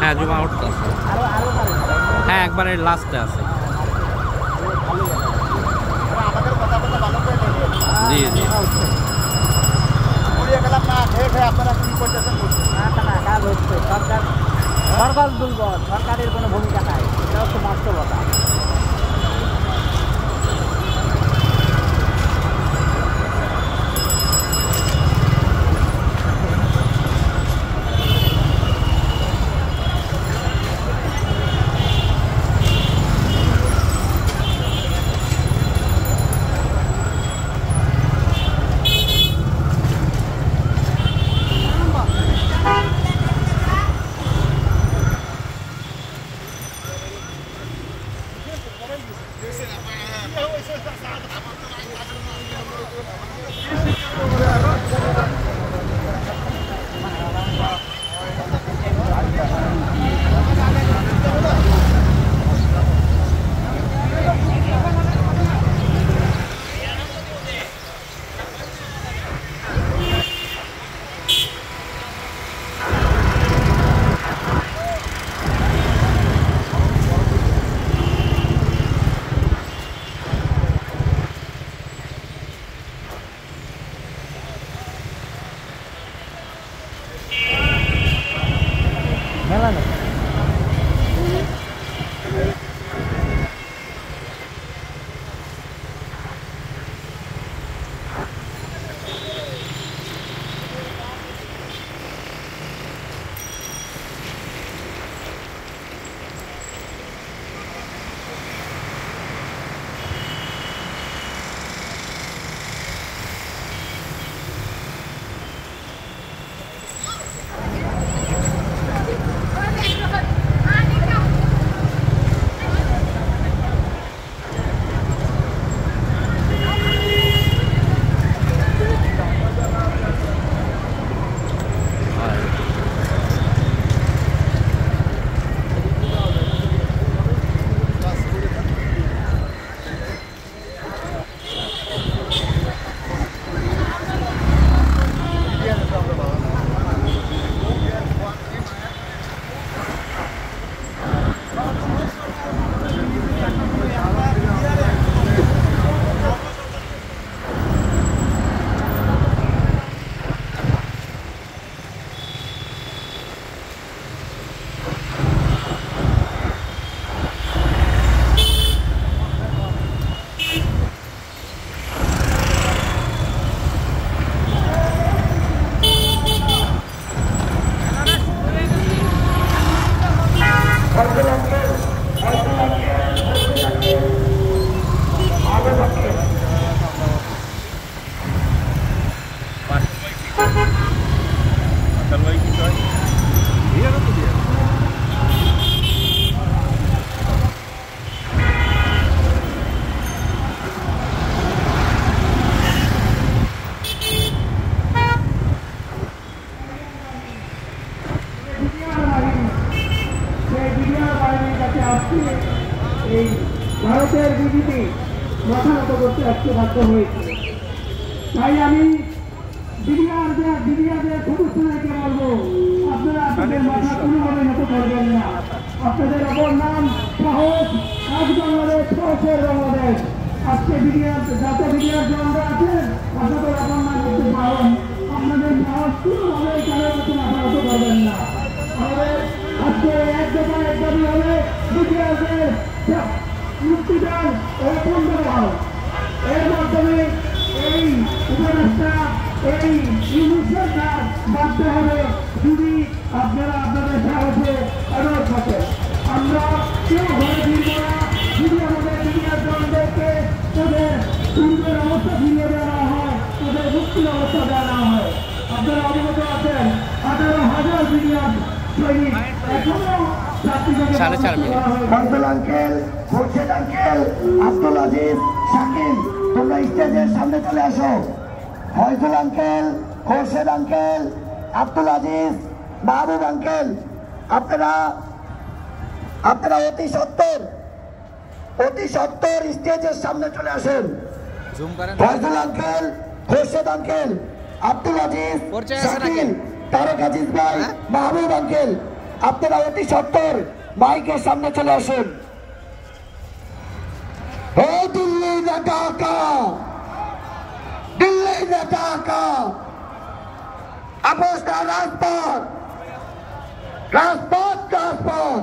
হ্যাঁ জুমা উঠতে আছে। হ্যাঁ একবারে লাস্টে আছে। জি জি সরকার দুর্বল, সরকারের কোনো ভূমিকা নাই, এটা হচ্ছে বাস্তবতা। এই ভারতের বিজেপি মাথা নত করতে আজকে বাধ্য হয়েছে। তাই আমি বিডিআরদের সদস্যদেরকে বলবো, আপনারা আপনাদের মাথা কোনোভাবে নত করবেন না। আপনাদের অপর নাম সাহস, আজ বাংলাদেশ, সাহসের বাংলাদেশ। আজকে যত বিডিআর জনরা আছেন আপনাদের অপর নাম করতে পারেন, আপনাদের সাহস কোনোভাবে কারোর কাছে মাথা নত করবেন না। আমাদের আজকে এক দাবি হলে বিডিআরদের মুক্তিদান ও পুনর্বহাল। এর মাধ্যমে এই উপদেষ্টা এই সরকার বাধ্য হবে যদি আপনারা আপনাদের সাহসে অনড় থাকেন। আমরা কেউ ঘরে ফিরব না যদি আমাদের বিডিআর জনদেরকে তাদের সুন্দর অবস্থা ফিরিয়ে দেওয়া হয়, তাদের মুক্তির অবস্থা দেওয়া হয়। আপনারা অবগত আছেন 18,000 বিডিআর সৈনিক এখনো খোরশেদ আঙ্কেল, আব্দুল আজিজ, শাকিল, তোমরা স্টেজের সামনে চলে আসো। ফয়জুল আঙ্কেল, খোরশেদ আঙ্কেল, আব্দুল আজিজ, মাহবুব আঙ্কেল, আপনারা অতি সত্তর স্টেজের সামনে চলে আসেন। ফয়জুল আঙ্কেল, খোরশেদ আঙ্কেল, আব্দুল আজিজ, শাকিল, তারেক আজিজ ভাই, মাহবুব আঙ্কেল, আপনারা অতি সত্বর মাইকের সামনে চলে আসেন। দিল্লি না ঢাকা, দিল্লি না ঢাকা, আপোষ না রাজপথ, রাজপথ রাজপথ।